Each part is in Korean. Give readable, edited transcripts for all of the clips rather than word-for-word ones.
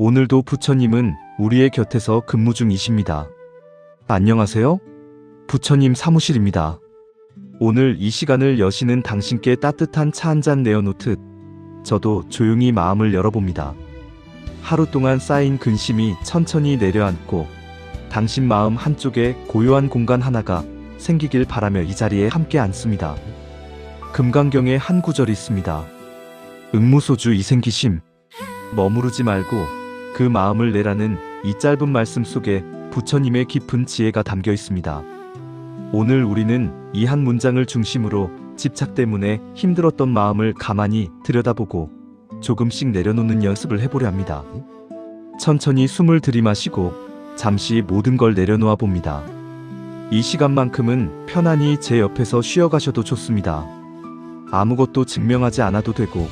오늘도 부처님은 우리의 곁에서 근무 중이십니다. 안녕하세요. 부처님 사무실입니다. 오늘 이 시간을 여시는 당신께 따뜻한 차 한 잔 내어놓듯 저도 조용히 마음을 열어봅니다. 하루 동안 쌓인 근심이 천천히 내려앉고 당신 마음 한쪽에 고요한 공간 하나가 생기길 바라며 이 자리에 함께 앉습니다. 금강경에 한 구절이 있습니다. 응무소주 이생기심. 머무르지 말고 그 마음을 내라는 이 짧은 말씀 속에 부처님의 깊은 지혜가 담겨 있습니다. 오늘 우리는 이 한 문장을 중심으로 집착 때문에 힘들었던 마음을 가만히 들여다보고 조금씩 내려놓는 연습을 해보려 합니다. 천천히 숨을 들이마시고 잠시 모든 걸 내려놓아 봅니다. 이 시간만큼은 편안히 제 옆에서 쉬어가셔도 좋습니다. 아무것도 증명하지 않아도 되고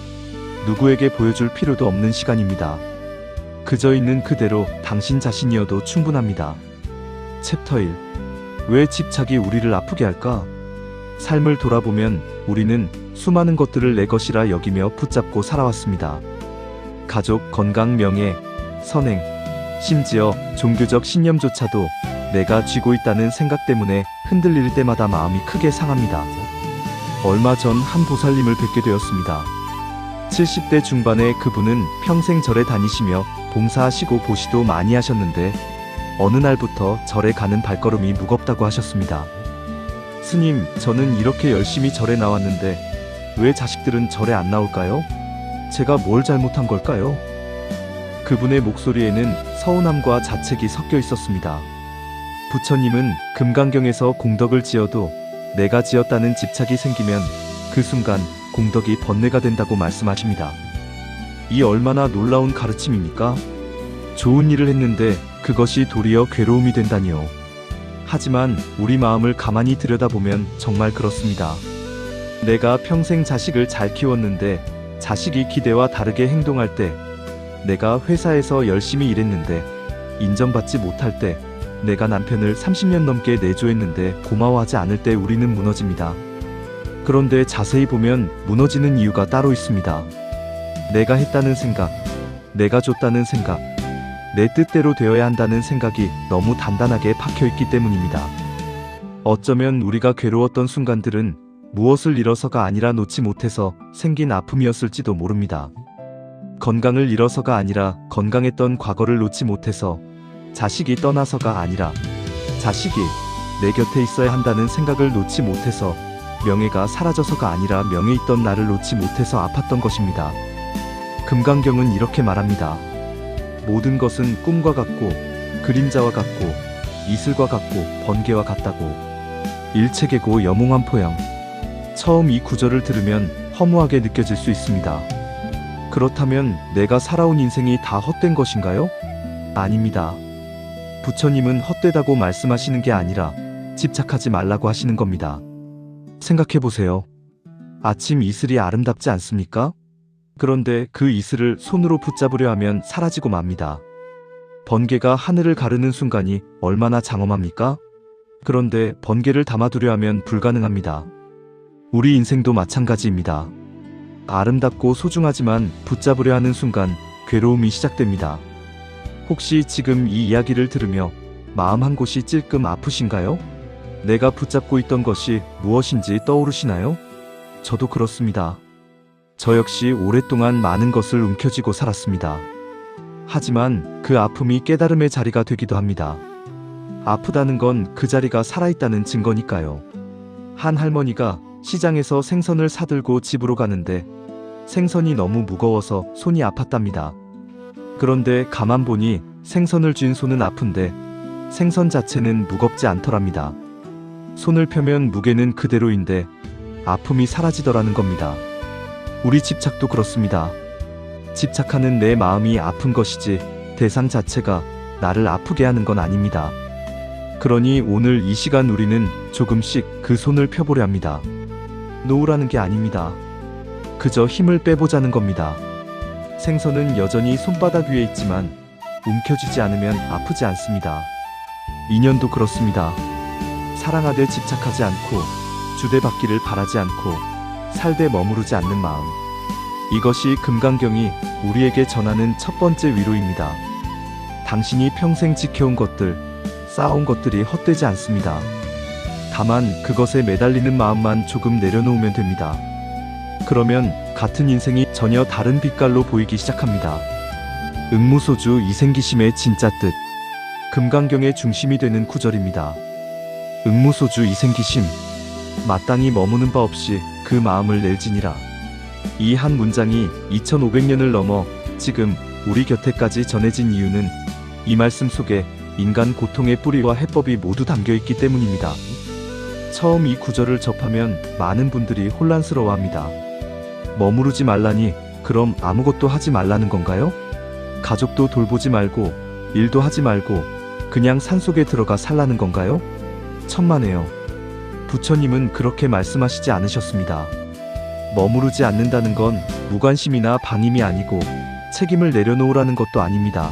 누구에게 보여줄 필요도 없는 시간입니다. 그저 있는 그대로 당신 자신이어도 충분합니다. 챕터 1. 왜 집착이 우리를 아프게 할까? 삶을 돌아보면 우리는 수많은 것들을 내 것이라 여기며 붙잡고 살아왔습니다. 가족, 건강, 명예, 선행, 심지어 종교적 신념조차도 내가 쥐고 있다는 생각 때문에 흔들릴 때마다 마음이 크게 상합니다. 얼마 전 한 보살님을 뵙게 되었습니다. 70대 중반의 그분은 평생 절에 다니시며 봉사하시고 보시도 많이 하셨는데 어느 날부터 절에 가는 발걸음이 무겁다고 하셨습니다. 스님, 저는 이렇게 열심히 절에 나왔는데 왜 자식들은 절에 안 나올까요? 제가 뭘 잘못한 걸까요? 그분의 목소리에는 서운함과 자책이 섞여 있었습니다. 부처님은 금강경에서 공덕을 지어도 내가 지었다는 집착이 생기면 그 순간 공덕이 번뇌가 된다고 말씀하십니다. 이 얼마나 놀라운 가르침입니까? 좋은 일을 했는데 그것이 도리어 괴로움이 된다니요. 하지만 우리 마음을 가만히 들여다보면 정말 그렇습니다. 내가 평생 자식을 잘 키웠는데 자식이 기대와 다르게 행동할 때, 내가 회사에서 열심히 일했는데 인정받지 못할 때, 내가 남편을 30년 넘게 내조했는데 고마워하지 않을 때 우리는 무너집니다. 그런데 자세히 보면 무너지는 이유가 따로 있습니다. 내가 했다는 생각, 내가 줬다는 생각, 내 뜻대로 되어야 한다는 생각이 너무 단단하게 박혀있기 때문입니다. 어쩌면 우리가 괴로웠던 순간들은 무엇을 잃어서가 아니라 놓지 못해서 생긴 아픔이었을지도 모릅니다. 건강을 잃어서가 아니라 건강했던 과거를 놓지 못해서, 자식이 떠나서가 아니라 자식이 내 곁에 있어야 한다는 생각을 놓지 못해서, 명예가 사라져서가 아니라 명예 있던 나를 놓지 못해서 아팠던 것입니다. 금강경은 이렇게 말합니다. 모든 것은 꿈과 같고 그림자와 같고 이슬과 같고 번개와 같다고. 일체계고 영웅한 포영. 처음 이 구절을 들으면 허무하게 느껴질 수 있습니다. 그렇다면 내가 살아온 인생이 다 헛된 것인가요? 아닙니다. 부처님은 헛되다고 말씀하시는 게 아니라 집착하지 말라고 하시는 겁니다. 생각해보세요. 아침 이슬이 아름답지 않습니까? 그런데 그 이슬을 손으로 붙잡으려 하면 사라지고 맙니다. 번개가 하늘을 가르는 순간이 얼마나 장엄합니까? 그런데 번개를 담아두려 하면 불가능합니다. 우리 인생도 마찬가지입니다. 아름답고 소중하지만 붙잡으려 하는 순간 괴로움이 시작됩니다. 혹시 지금 이 이야기를 들으며 마음 한 곳이 찔끔 아프신가요? 내가 붙잡고 있던 것이 무엇인지 떠오르시나요? 저도 그렇습니다. 저 역시 오랫동안 많은 것을 움켜쥐고 살았습니다. 하지만 그 아픔이 깨달음의 자리가 되기도 합니다. 아프다는 건 그 자리가 살아있다는 증거니까요. 한 할머니가 시장에서 생선을 사들고 집으로 가는데 생선이 너무 무거워서 손이 아팠답니다. 그런데 가만 보니 생선을 쥔 손은 아픈데 생선 자체는 무겁지 않더랍니다. 손을 펴면 무게는 그대로인데 아픔이 사라지더라는 겁니다. 우리 집착도 그렇습니다. 집착하는 내 마음이 아픈 것이지 대상 자체가 나를 아프게 하는 건 아닙니다. 그러니 오늘 이 시간 우리는 조금씩 그 손을 펴보려 합니다. 놓으라는 게 아닙니다. 그저 힘을 빼보자는 겁니다. 생선은 여전히 손바닥 위에 있지만 움켜쥐지 않으면 아프지 않습니다. 인연도 그렇습니다. 사랑하되 집착하지 않고 주대받기를 바라지 않고 살되 머무르지 않는 마음. 이것이 금강경이 우리에게 전하는 첫 번째 위로입니다. 당신이 평생 지켜온 것들, 쌓아온 것들이 헛되지 않습니다. 다만 그것에 매달리는 마음만 조금 내려놓으면 됩니다. 그러면 같은 인생이 전혀 다른 빛깔로 보이기 시작합니다. 응무소주 이생기심의 진짜 뜻. 금강경의 중심이 되는 구절입니다. 응무소주 이생기심. 마땅히 머무는 바 없이 그 마음을 낼지니라. 이 한 문장이 2500년을 넘어 지금 우리 곁에까지 전해진 이유는 이 말씀 속에 인간 고통의 뿌리와 해법이 모두 담겨 있기 때문입니다. 처음 이 구절을 접하면 많은 분들이 혼란스러워합니다. 머무르지 말라니 그럼 아무것도 하지 말라는 건가요? 가족도 돌보지 말고 일도 하지 말고 그냥 산속에 들어가 살라는 건가요? 천만에요. 부처님은 그렇게 말씀하시지 않으셨습니다. 머무르지 않는다는 건 무관심이나 방임이 아니고 책임을 내려놓으라는 것도 아닙니다.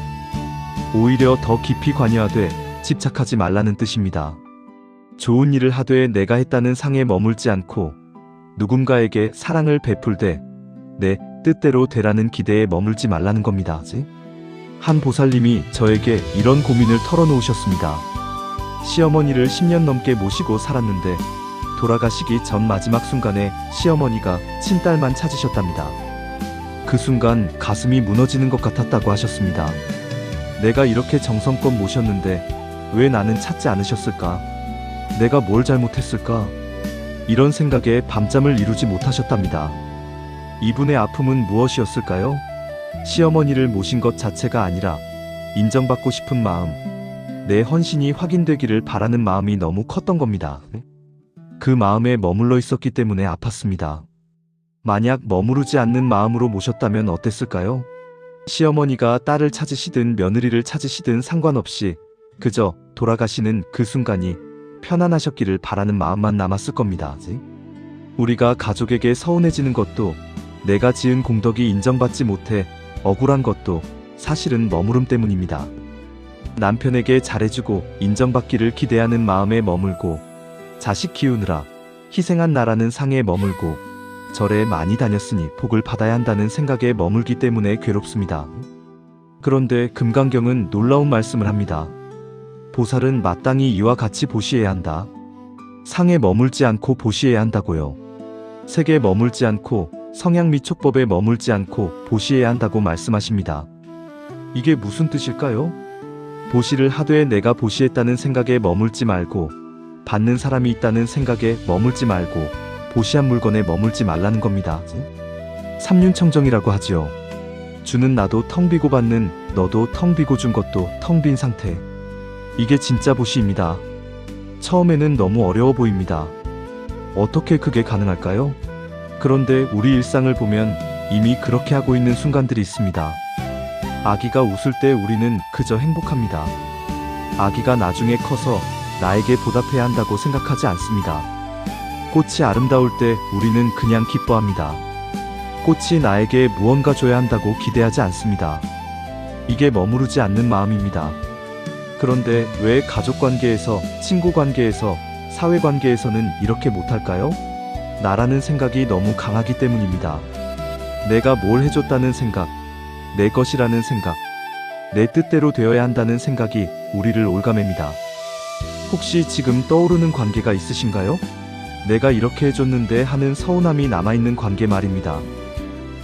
오히려 더 깊이 관여하되 집착하지 말라는 뜻입니다. 좋은 일을 하되 내가 했다는 상에 머물지 않고 누군가에게 사랑을 베풀되 내 뜻대로 되라는 기대에 머물지 말라는 겁니다. 한 보살님이 저에게 이런 고민을 털어놓으셨습니다. 시어머니를 10년 넘게 모시고 살았는데 돌아가시기 전 마지막 순간에 시어머니가 친딸만 찾으셨답니다. 그 순간 가슴이 무너지는 것 같았다고 하셨습니다. 내가 이렇게 정성껏 모셨는데 왜 나는 찾지 않으셨을까? 내가 뭘 잘못했을까? 이런 생각에 밤잠을 이루지 못하셨답니다. 이분의 아픔은 무엇이었을까요? 시어머니를 모신 것 자체가 아니라 인정받고 싶은 마음, 내 헌신이 확인되기를 바라는 마음이 너무 컸던 겁니다. 그 마음에 머물러 있었기 때문에 아팠습니다. 만약 머무르지 않는 마음으로 모셨다면 어땠을까요? 시어머니가 딸을 찾으시든 며느리를 찾으시든 상관없이 그저 돌아가시는 그 순간이 편안하셨기를 바라는 마음만 남았을 겁니다. 우리가 가족에게 서운해지는 것도 내가 지은 공덕이 인정받지 못해 억울한 것도 사실은 머무름 때문입니다. 남편에게 잘해주고 인정받기를 기대하는 마음에 머물고 자식 키우느라 희생한 나라는 상에 머물고 절에 많이 다녔으니 복을 받아야 한다는 생각에 머물기 때문에 괴롭습니다. 그런데 금강경은 놀라운 말씀을 합니다. 보살은 마땅히 이와 같이 보시해야 한다. 상에 머물지 않고 보시해야 한다고요. 색에 머물지 않고 성향 및 촉법에 머물지 않고 보시해야 한다고 말씀하십니다. 이게 무슨 뜻일까요? 보시를 하되 내가 보시했다는 생각에 머물지 말고 받는 사람이 있다는 생각에 머물지 말고 보시한 물건에 머물지 말라는 겁니다. 삼륜청정이라고 하지요. 주는 나도 텅 비고 받는 너도 텅 비고 준 것도 텅 빈 상태. 이게 진짜 보시입니다. 처음에는 너무 어려워 보입니다. 어떻게 그게 가능할까요? 그런데 우리 일상을 보면 이미 그렇게 하고 있는 순간들이 있습니다. 아기가 웃을 때 우리는 그저 행복합니다. 아기가 나중에 커서 나에게 보답해야 한다고 생각하지 않습니다. 꽃이 아름다울 때 우리는 그냥 기뻐합니다. 꽃이 나에게 무언가 줘야 한다고 기대하지 않습니다. 이게 머무르지 않는 마음입니다. 그런데 왜 가족관계에서, 친구관계에서, 사회관계에서는 이렇게 못할까요? 나라는 생각이 너무 강하기 때문입니다. 내가 뭘 해줬다는 생각, 내 것이라는 생각, 내 뜻대로 되어야 한다는 생각이 우리를 올가맵니다. 혹시 지금 떠오르는 관계가 있으신가요? 내가 이렇게 해줬는데 하는 서운함이 남아있는 관계 말입니다.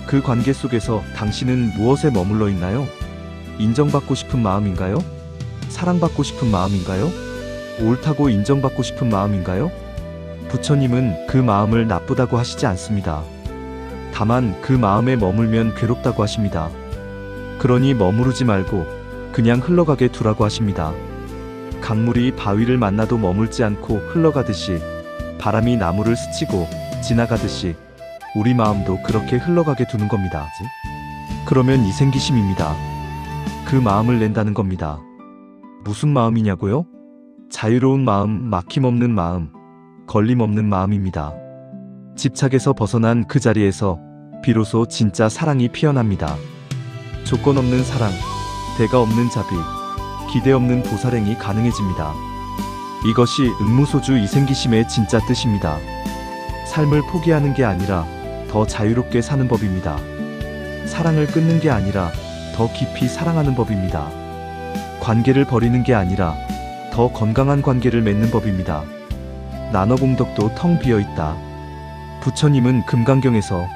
그 관계 속에서 당신은 무엇에 머물러 있나요? 인정받고 싶은 마음인가요? 사랑받고 싶은 마음인가요? 옳다고 인정받고 싶은 마음인가요? 부처님은 그 마음을 나쁘다고 하시지 않습니다. 다만 그 마음에 머물면 괴롭다고 하십니다. 그러니 머무르지 말고 그냥 흘러가게 두라고 하십니다. 강물이 바위를 만나도 머물지 않고 흘러가듯이 바람이 나무를 스치고 지나가듯이 우리 마음도 그렇게 흘러가게 두는 겁니다. 그러면 이생기심입니다. 그 마음을 낸다는 겁니다. 무슨 마음이냐고요? 자유로운 마음, 막힘없는 마음, 걸림없는 마음입니다. 집착에서 벗어난 그 자리에서 비로소 진짜 사랑이 피어납니다. 조건 없는 사랑, 대가 없는 자비, 기대 없는 보살행이 가능해집니다. 이것이 응무소주 이생기심의 진짜 뜻입니다. 삶을 포기하는 게 아니라 더 자유롭게 사는 법입니다. 사랑을 끊는 게 아니라 더 깊이 사랑하는 법입니다. 관계를 버리는 게 아니라 더 건강한 관계를 맺는 법입니다. 나눠공덕도 텅 비어있다. 부처님은 금강경에서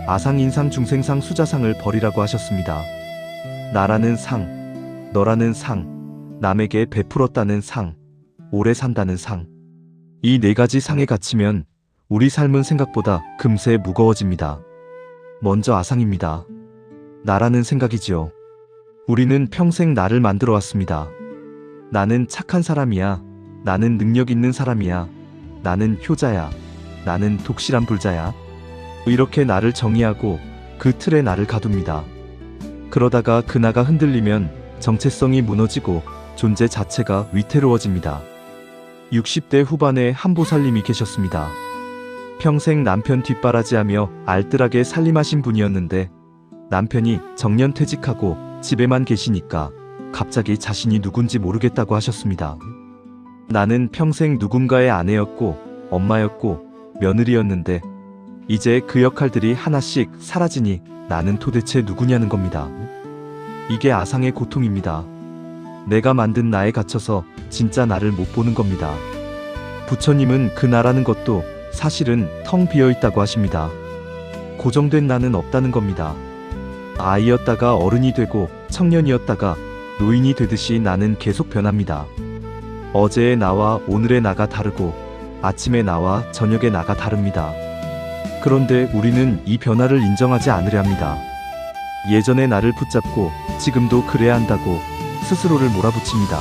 아상인상 중생상 수자상을 버리라고 하셨습니다. 나라는 상, 너라는 상, 남에게 베풀었다는 상, 오래 산다는 상. 이 네 가지 상에 갇히면 우리 삶은 생각보다 금세 무거워집니다. 먼저 아상입니다. 나라는 생각이지요. 우리는 평생 나를 만들어 왔습니다. 나는 착한 사람이야. 나는 능력 있는 사람이야. 나는 효자야. 나는 독실한 불자야. 이렇게 나를 정의하고 그 틀에 나를 가둡니다. 그러다가 그 나가 흔들리면 정체성이 무너지고 존재 자체가 위태로워집니다. 60대 후반에 한 보살님이 계셨습니다. 평생 남편 뒷바라지하며 알뜰하게 살림하신 분이었는데 남편이 정년퇴직하고 집에만 계시니까 갑자기 자신이 누군지 모르겠다고 하셨습니다. 나는 평생 누군가의 아내였고 엄마였고 며느리였는데 이제 그 역할들이 하나씩 사라지니 나는 도대체 누구냐는 겁니다. 이게 아상의 고통입니다. 내가 만든 나에 갇혀서 진짜 나를 못 보는 겁니다. 부처님은 그 나라는 것도 사실은 텅 비어 있다고 하십니다. 고정된 나는 없다는 겁니다. 아이였다가 어른이 되고 청년이었다가 노인이 되듯이 나는 계속 변합니다. 어제의 나와 오늘의 나가 다르고 아침의 나와 저녁의 나가 다릅니다. 그런데 우리는 이 변화를 인정하지 않으려 합니다. 예전의 나를 붙잡고 지금도 그래야 한다고 스스로를 몰아붙입니다.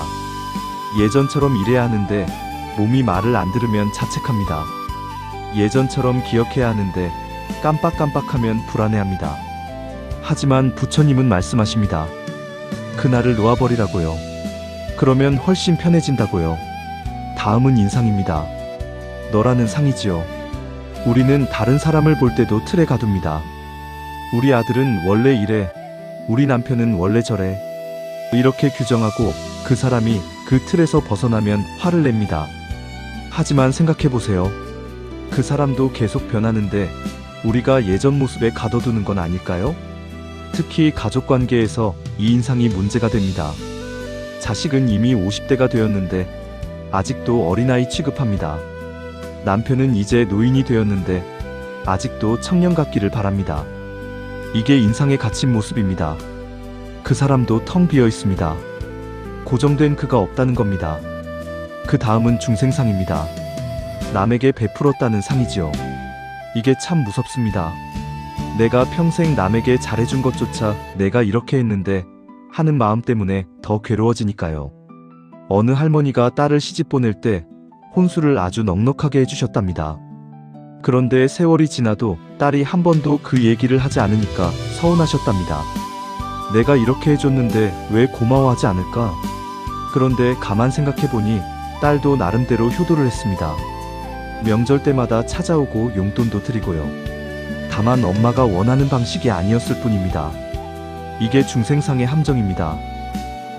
예전처럼 이래야 하는데 몸이 말을 안 들으면 자책합니다. 예전처럼 기억해야 하는데 깜빡깜빡하면 불안해합니다. 하지만 부처님은 말씀하십니다. 그 나를 놓아버리라고요. 그러면 훨씬 편해진다고요. 다음은 인상입니다. 너라는 상이지요. 우리는 다른 사람을 볼 때도 틀에 가둡니다. 우리 아들은 원래 이래. 우리 남편은 원래 저래. 이렇게 규정하고 그 사람이 그 틀에서 벗어나면 화를 냅니다. 하지만 생각해보세요. 그 사람도 계속 변하는데 우리가 예전 모습에 가둬두는 건 아닐까요? 특히 가족관계에서 이 인상이 문제가 됩니다. 자식은 이미 50대가 되었는데 아직도 어린아이 취급합니다. 남편은 이제 노인이 되었는데 아직도 청년 같기를 바랍니다. 이게 인상에 갇힌 모습입니다. 그 사람도 텅 비어 있습니다. 고정된 그가 없다는 겁니다. 그 다음은 중생상입니다. 남에게 베풀었다는 상이지요. 이게 참 무섭습니다. 내가 평생 남에게 잘해준 것조차 내가 이렇게 했는데 하는 마음 때문에 더 괴로워지니까요. 어느 할머니가 딸을 시집 보낼 때 혼수를 아주 넉넉하게 해주셨답니다. 그런데 세월이 지나도 딸이 한 번도 그 얘기를 하지 않으니까 서운하셨답니다. 내가 이렇게 해줬는데 왜 고마워하지 않을까? 그런데 가만 생각해보니 딸도 나름대로 효도를 했습니다. 명절 때마다 찾아오고 용돈도 드리고요. 다만 엄마가 원하는 방식이 아니었을 뿐입니다. 이게 중생상의 함정입니다.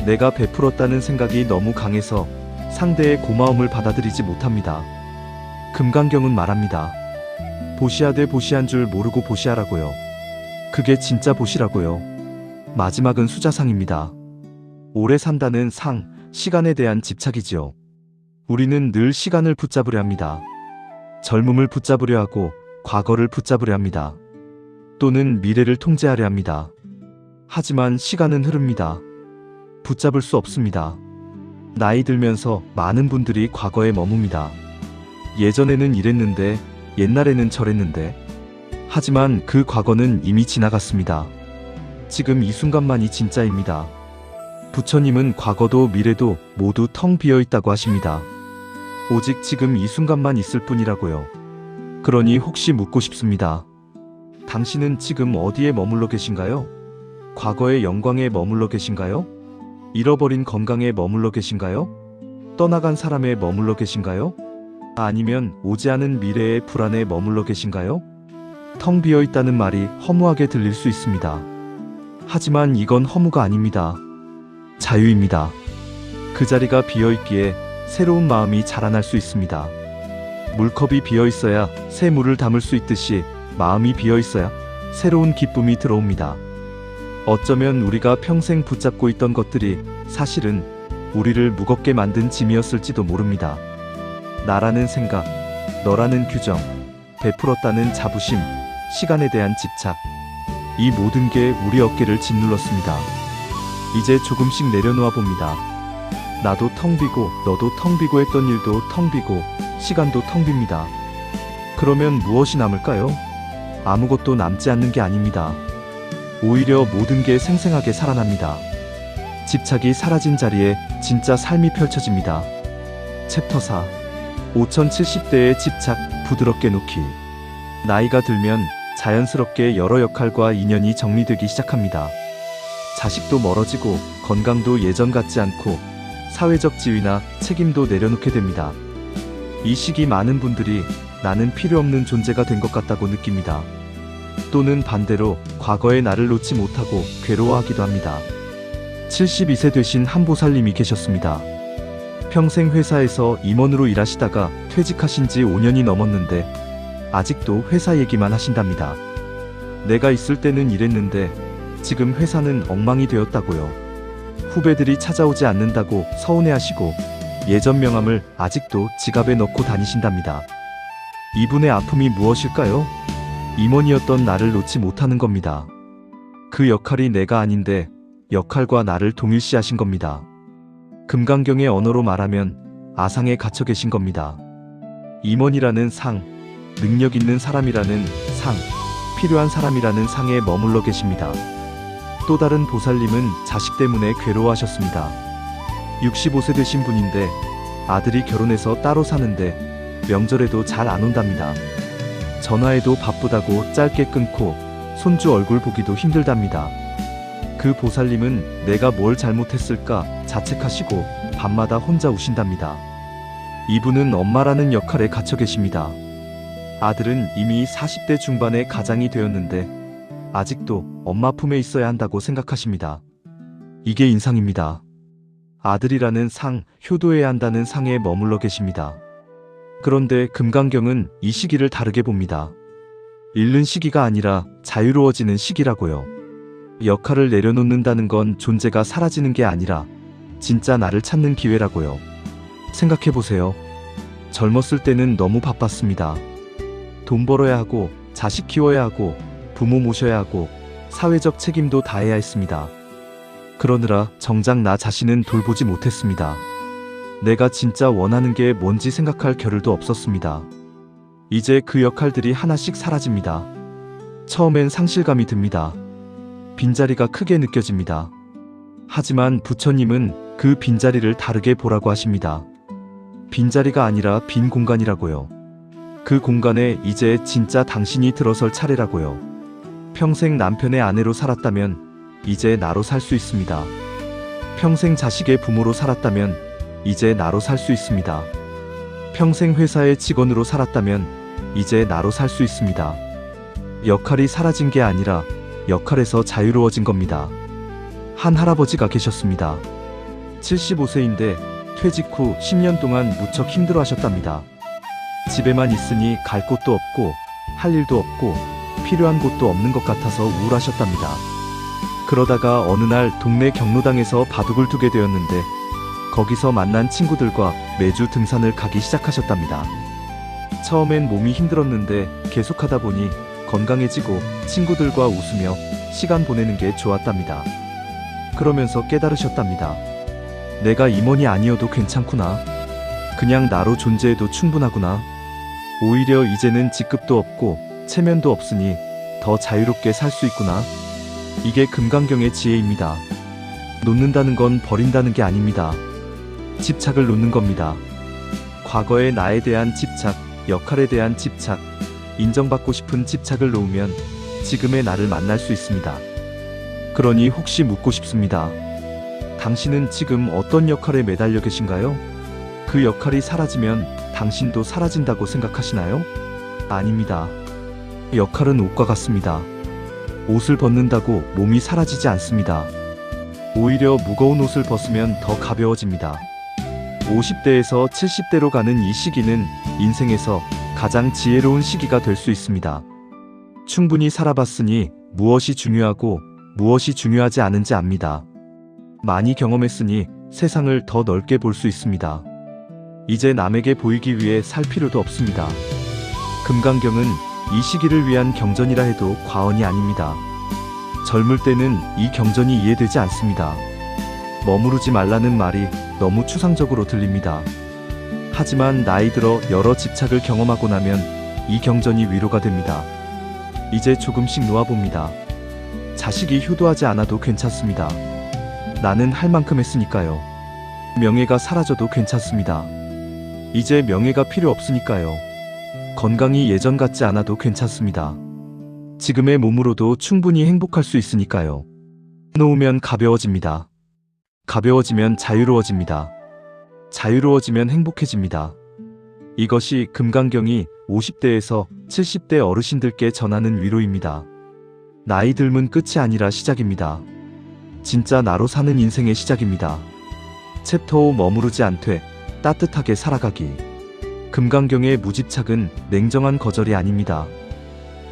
내가 베풀었다는 생각이 너무 강해서 상대의 고마움을 받아들이지 못합니다. 금강경은 말합니다. 보시하되 보시한 줄 모르고 보시하라고요. 그게 진짜 보시라고요. 마지막은 수자상입니다. 오래 산다는 상, 시간에 대한 집착이지요. 우리는 늘 시간을 붙잡으려 합니다. 젊음을 붙잡으려 하고 과거를 붙잡으려 합니다. 또는 미래를 통제하려 합니다. 하지만 시간은 흐릅니다. 붙잡을 수 없습니다. 나이 들면서 많은 분들이 과거에 머뭅니다. 예전에는 이랬는데, 옛날에는 저랬는데. 하지만 그 과거는 이미 지나갔습니다. 지금 이 순간만이 진짜입니다. 부처님은 과거도 미래도 모두 텅 비어 있다고 하십니다. 오직 지금 이 순간만 있을 뿐이라고요. 그러니 혹시 묻고 싶습니다. 당신은 지금 어디에 머물러 계신가요? 과거의 영광에 머물러 계신가요? 잃어버린 건강에 머물러 계신가요? 떠나간 사람에 머물러 계신가요? 아니면 오지 않은 미래의 불안에 머물러 계신가요? 텅 비어 있다는 말이 허무하게 들릴 수 있습니다. 하지만 이건 허무가 아닙니다. 자유입니다. 그 자리가 비어 있기에 새로운 마음이 자라날 수 있습니다. 물컵이 비어 있어야 새 물을 담을 수 있듯이 마음이 비어 있어야 새로운 기쁨이 들어옵니다. 어쩌면 우리가 평생 붙잡고 있던 것들이 사실은 우리를 무겁게 만든 짐이었을지도 모릅니다. 나라는 생각, 너라는 규정, 베풀었다는 자부심, 시간에 대한 집착, 이 모든 게 우리 어깨를 짓눌렀습니다. 이제 조금씩 내려놓아 봅니다. 나도 텅 비고 너도 텅 비고 했던 일도 텅 비고 시간도 텅 빕니다. 그러면 무엇이 남을까요? 아무것도 남지 않는 게 아닙니다. 오히려 모든 게 생생하게 살아납니다. 집착이 사라진 자리에 진짜 삶이 펼쳐집니다. 챕터 4. 5070대의 집착 부드럽게 놓기. 나이가 들면 자연스럽게 여러 역할과 인연이 정리되기 시작합니다. 자식도 멀어지고 건강도 예전 같지 않고 사회적 지위나 책임도 내려놓게 됩니다. 이 시기 많은 분들이 나는 필요 없는 존재가 된 것 같다고 느낍니다. 또는 반대로 과거의 나를 놓지 못하고 괴로워하기도 합니다. 72세 되신 한 보살님이 계셨습니다. 평생 회사에서 임원으로 일하시다가 퇴직하신 지 5년이 넘었는데 아직도 회사 얘기만 하신답니다. 내가 있을 때는 이랬는데 지금 회사는 엉망이 되었다고요. 후배들이 찾아오지 않는다고 서운해하시고 예전 명함을 아직도 지갑에 넣고 다니신답니다. 이분의 아픔이 무엇일까요? 임원이었던 나를 놓지 못하는 겁니다. 그 역할이 내가 아닌데 역할과 나를 동일시하신 겁니다. 금강경의 언어로 말하면 아상에 갇혀 계신 겁니다. 임원이라는 상, 능력 있는 사람이라는 상, 필요한 사람이라는 상에 머물러 계십니다. 또 다른 보살님은 자식 때문에 괴로워하셨습니다. 65세 되신 분인데 아들이 결혼해서 따로 사는데 명절에도 잘 안 온답니다. 전화해도 바쁘다고 짧게 끊고 손주 얼굴 보기도 힘들답니다. 그 보살님은 내가 뭘 잘못했을까 자책하시고 밤마다 혼자 우신답니다. 이분은 엄마라는 역할에 갇혀 계십니다. 아들은 이미 40대 중반의 가장이 되었는데 아직도 엄마 품에 있어야 한다고 생각하십니다. 이게 인상입니다. 아들이라는 상, 효도해야 한다는 상에 머물러 계십니다. 그런데 금강경은 이 시기를 다르게 봅니다. 잃는 시기가 아니라 자유로워지는 시기라고요. 역할을 내려놓는다는 건 존재가 사라지는 게 아니라 진짜 나를 찾는 기회라고요. 생각해보세요. 젊었을 때는 너무 바빴습니다. 돈 벌어야 하고 자식 키워야 하고 부모 모셔야 하고 사회적 책임도 다해야 했습니다. 그러느라 정작 나 자신은 돌보지 못했습니다. 내가 진짜 원하는 게 뭔지 생각할 겨를도 없었습니다. 이제 그 역할들이 하나씩 사라집니다. 처음엔 상실감이 듭니다. 빈자리가 크게 느껴집니다. 하지만 부처님은 그 빈자리를 다르게 보라고 하십니다. 빈자리가 아니라 빈 공간이라고요. 그 공간에 이제 진짜 당신이 들어설 차례라고요. 평생 남편의 아내로 살았다면 이제 나로 살 수 있습니다. 평생 자식의 부모로 살았다면 이제 나로 살 수 있습니다. 평생 회사의 직원으로 살았다면 이제 나로 살 수 있습니다. 역할이 사라진 게 아니라 역할에서 자유로워진 겁니다. 한 할아버지가 계셨습니다. 75세인데 퇴직 후 10년 동안 무척 힘들어 하셨답니다. 집에만 있으니 갈 곳도 없고 할 일도 없고 필요한 곳도 없는 것 같아서 우울하셨답니다. 그러다가 어느 날 동네 경로당에서 바둑을 두게 되었는데 거기서 만난 친구들과 매주 등산을 가기 시작하셨답니다. 처음엔 몸이 힘들었는데 계속하다 보니 건강해지고 친구들과 웃으며 시간 보내는 게 좋았답니다. 그러면서 깨달으셨답니다. 내가 임원이 아니어도 괜찮구나. 그냥 나로 존재해도 충분하구나. 오히려 이제는 직급도 없고 체면도 없으니 더 자유롭게 살 수 있구나. 이게 금강경의 지혜입니다. 놓는다는 건 버린다는 게 아닙니다. 집착을 놓는 겁니다. 과거의 나에 대한 집착, 역할에 대한 집착, 인정받고 싶은 집착을 놓으면 지금의 나를 만날 수 있습니다. 그러니 혹시 묻고 싶습니다. 당신은 지금 어떤 역할에 매달려 계신가요? 그 역할이 사라지면 당신도 사라진다고 생각하시나요? 아닙니다. 역할은 옷과 같습니다. 옷을 벗는다고 몸이 사라지지 않습니다. 오히려 무거운 옷을 벗으면 더 가벼워집니다. 50대에서 70대로 가는 이 시기는 인생에서 가장 지혜로운 시기가 될 수 있습니다. 충분히 살아봤으니 무엇이 중요하고 무엇이 중요하지 않은지 압니다. 많이 경험했으니 세상을 더 넓게 볼 수 있습니다. 이제 남에게 보이기 위해 살 필요도 없습니다. 금강경은 이 시기를 위한 경전이라 해도 과언이 아닙니다. 젊을 때는 이 경전이 이해되지 않습니다. 머무르지 말라는 말이 너무 추상적으로 들립니다. 하지만 나이 들어 여러 집착을 경험하고 나면 이 경전이 위로가 됩니다. 이제 조금씩 놓아봅니다. 자식이 효도하지 않아도 괜찮습니다. 나는 할 만큼 했으니까요. 명예가 사라져도 괜찮습니다. 이제 명예가 필요 없으니까요. 건강이 예전 같지 않아도 괜찮습니다. 지금의 몸으로도 충분히 행복할 수 있으니까요. 놓으면 가벼워집니다. 가벼워지면 자유로워집니다. 자유로워지면 행복해집니다. 이것이 금강경이 50대에서 70대 어르신들께 전하는 위로입니다. 나이 들면 끝이 아니라 시작입니다. 진짜 나로 사는 인생의 시작입니다. 챕터 5 머무르지 않되 따뜻하게 살아가기. 금강경의 무집착은 냉정한 거절이 아닙니다.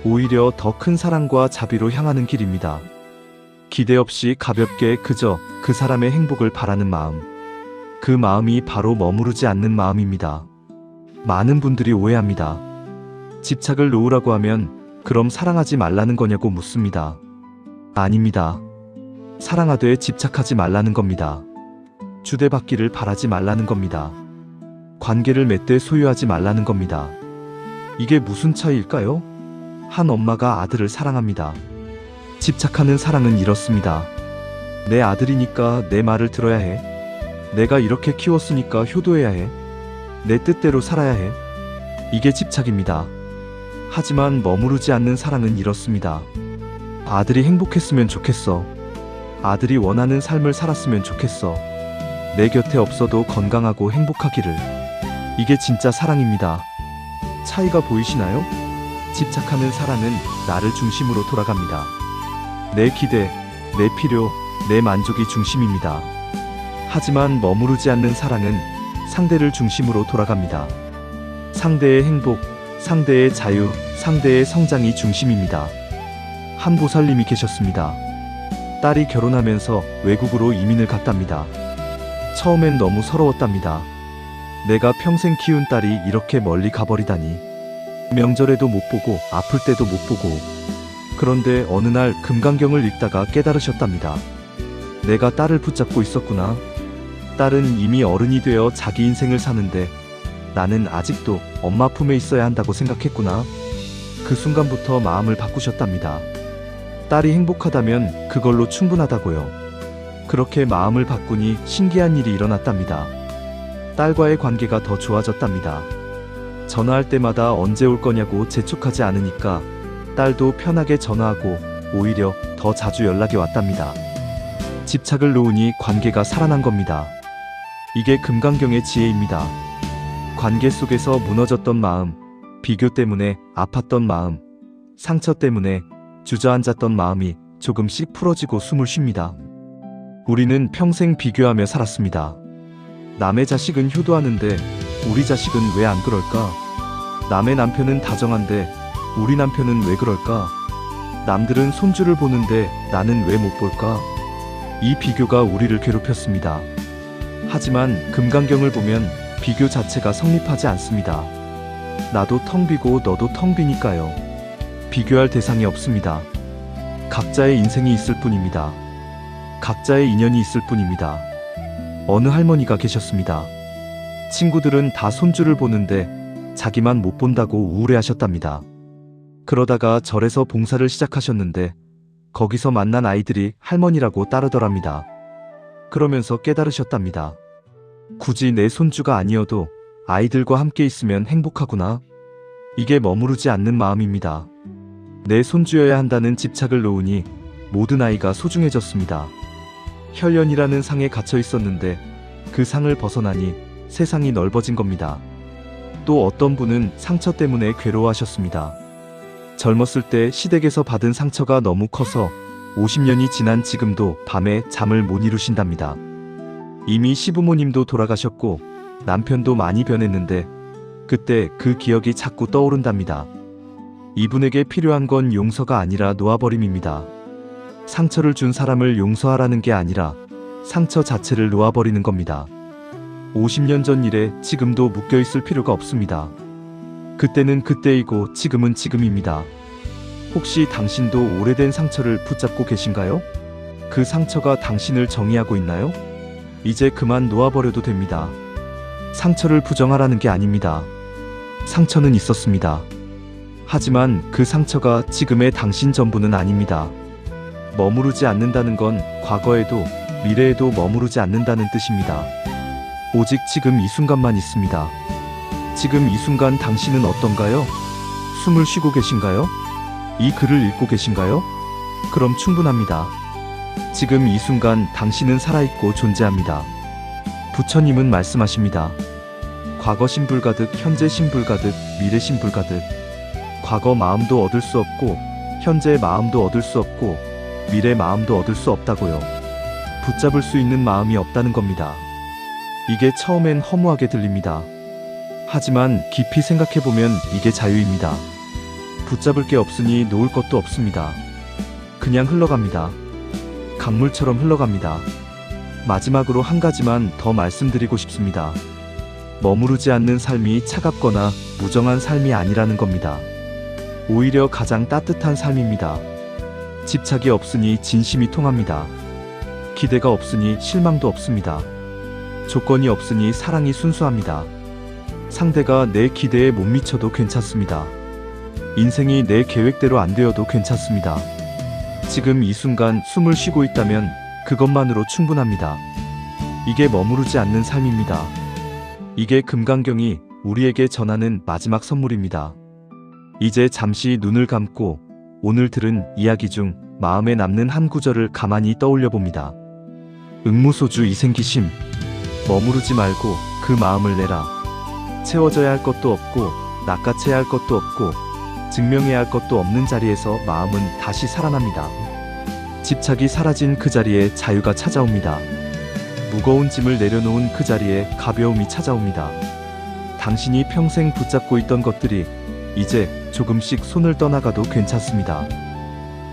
오히려 더 큰 사랑과 자비로 향하는 길입니다. 기대 없이 가볍게 그저 그 사람의 행복을 바라는 마음. 그 마음이 바로 머무르지 않는 마음입니다. 많은 분들이 오해합니다. 집착을 놓으라고 하면 그럼 사랑하지 말라는 거냐고 묻습니다. 아닙니다. 사랑하되 집착하지 말라는 겁니다. 주대받기를 바라지 말라는 겁니다. 관계를 맺되 소유하지 말라는 겁니다. 이게 무슨 차이일까요? 한 엄마가 아들을 사랑합니다. 집착하는 사랑은 이렇습니다. 내 아들이니까 내 말을 들어야 해. 내가 이렇게 키웠으니까 효도해야 해. 내 뜻대로 살아야 해. 이게 집착입니다. 하지만 머무르지 않는 사랑은 이렇습니다. 아들이 행복했으면 좋겠어. 아들이 원하는 삶을 살았으면 좋겠어. 내 곁에 없어도 건강하고 행복하기를. 이게 진짜 사랑입니다. 차이가 보이시나요? 집착하는 사랑은 나를 중심으로 돌아갑니다. 내 기대, 내 필요, 내 만족이 중심입니다. 하지만 머무르지 않는 사랑은 상대를 중심으로 돌아갑니다. 상대의 행복, 상대의 자유, 상대의 성장이 중심입니다. 한 보살님이 계셨습니다. 딸이 결혼하면서 외국으로 이민을 갔답니다. 처음엔 너무 서러웠답니다. 내가 평생 키운 딸이 이렇게 멀리 가버리다니. 명절에도 못 보고 아플 때도 못 보고. 그런데 어느 날 금강경을 읽다가 깨달으셨답니다. 내가 딸을 붙잡고 있었구나. 딸은 이미 어른이 되어 자기 인생을 사는데 나는 아직도 엄마 품에 있어야 한다고 생각했구나. 그 순간부터 마음을 바꾸셨답니다. 딸이 행복하다면 그걸로 충분하다고요. 그렇게 마음을 바꾸니 신기한 일이 일어났답니다. 딸과의 관계가 더 좋아졌답니다. 전화할 때마다 언제 올 거냐고 재촉하지 않으니까 딸도 편하게 전화하고 오히려 더 자주 연락이 왔답니다. 집착을 놓으니 관계가 살아난 겁니다. 이게 금강경의 지혜입니다. 관계 속에서 무너졌던 마음, 비교 때문에 아팠던 마음, 상처 때문에 주저앉았던 마음이 조금씩 풀어지고 숨을 쉽니다. 우리는 평생 비교하며 살았습니다. 남의 자식은 효도하는데 우리 자식은 왜 안 그럴까? 남의 남편은 다정한데 우리 남편은 왜 그럴까? 남들은 손주를 보는데 나는 왜 못 볼까? 이 비교가 우리를 괴롭혔습니다. 하지만 금강경을 보면 비교 자체가 성립하지 않습니다. 나도 텅 비고 너도 텅 비니까요. 비교할 대상이 없습니다. 각자의 인생이 있을 뿐입니다. 각자의 인연이 있을 뿐입니다. 어느 할머니가 계셨습니다. 친구들은 다 손주를 보는데 자기만 못 본다고 우울해하셨답니다. 그러다가 절에서 봉사를 시작하셨는데 거기서 만난 아이들이 할머니라고 따르더랍니다. 그러면서 깨달으셨답니다. 굳이 내 손주가 아니어도 아이들과 함께 있으면 행복하구나. 이게 머무르지 않는 마음입니다. 내 손주여야 한다는 집착을 놓으니 모든 아이가 소중해졌습니다. 혈연이라는 상에 갇혀 있었는데 그 상을 벗어나니 세상이 넓어진 겁니다. 또 어떤 분은 상처 때문에 괴로워하셨습니다. 젊었을 때 시댁에서 받은 상처가 너무 커서 50년이 지난 지금도 밤에 잠을 못 이루신답니다. 이미 시부모님도 돌아가셨고 남편도 많이 변했는데 그때 그 기억이 자꾸 떠오른답니다. 이분에게 필요한 건 용서가 아니라 놓아버림입니다. 상처를 준 사람을 용서하라는 게 아니라 상처 자체를 놓아버리는 겁니다. 50년 전 일에 지금도 묶여있을 필요가 없습니다. 그때는 그때이고 지금은 지금입니다. 혹시 당신도 오래된 상처를 붙잡고 계신가요? 그 상처가 당신을 정의하고 있나요? 이제 그만 놓아버려도 됩니다. 상처를 부정하라는 게 아닙니다. 상처는 있었습니다. 하지만 그 상처가 지금의 당신 전부는 아닙니다. 머무르지 않는다는 건 과거에도 미래에도 머무르지 않는다는 뜻입니다. 오직 지금 이 순간만 있습니다. 지금 이 순간 당신은 어떤가요? 숨을 쉬고 계신가요? 이 글을 읽고 계신가요? 그럼 충분합니다. 지금 이 순간 당신은 살아있고 존재합니다. 부처님은 말씀하십니다. 과거 신불 가득, 현재 신불 가득, 미래 신불 가득. 과거 마음도 얻을 수 없고, 현재 마음도 얻을 수 없고, 미래 마음도 얻을 수 없다고요. 붙잡을 수 있는 마음이 없다는 겁니다. 이게 처음엔 허무하게 들립니다. 하지만 깊이 생각해보면 이게 자유입니다. 붙잡을 게 없으니 놓을 것도 없습니다. 그냥 흘러갑니다. 강물처럼 흘러갑니다. 마지막으로 한 가지만 더 말씀드리고 싶습니다. 머무르지 않는 삶이 차갑거나 무정한 삶이 아니라는 겁니다. 오히려 가장 따뜻한 삶입니다. 집착이 없으니 진심이 통합니다. 기대가 없으니 실망도 없습니다. 조건이 없으니 사랑이 순수합니다. 상대가 내 기대에 못 미쳐도 괜찮습니다. 인생이 내 계획대로 안 되어도 괜찮습니다. 지금 이 순간 숨을 쉬고 있다면 그것만으로 충분합니다. 이게 머무르지 않는 삶입니다. 이게 금강경이 우리에게 전하는 마지막 선물입니다. 이제 잠시 눈을 감고 오늘 들은 이야기 중 마음에 남는 한 구절을 가만히 떠올려 봅니다. 응무소주 이생기심. 머무르지 말고 그 마음을 내라. 채워져야 할 것도 없고 낚아채야 할 것도 없고 증명해야 할 것도 없는 자리에서 마음은 다시 살아납니다. 집착이 사라진 그 자리에 자유가 찾아옵니다. 무거운 짐을 내려놓은 그 자리에 가벼움이 찾아옵니다. 당신이 평생 붙잡고 있던 것들이 이제 조금씩 손을 떠나가도 괜찮습니다.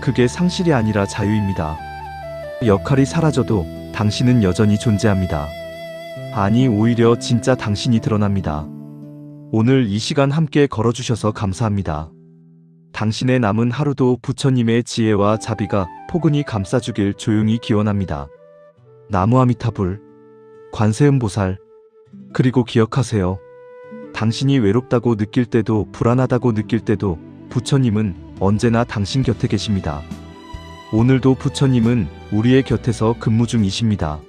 그게 상실이 아니라 자유입니다. 역할이 사라져도 당신은 여전히 존재합니다. 아니, 오히려 진짜 당신이 드러납니다. 오늘 이 시간 함께 걸어주셔서 감사합니다. 당신의 남은 하루도 부처님의 지혜와 자비가 포근히 감싸주길 조용히 기원합니다. 나무아미타불, 관세음보살. 그리고 기억하세요. 당신이 외롭다고 느낄 때도 불안하다고 느낄 때도 부처님은 언제나 당신 곁에 계십니다. 오늘도 부처님은 우리의 곁에서 근무 중이십니다.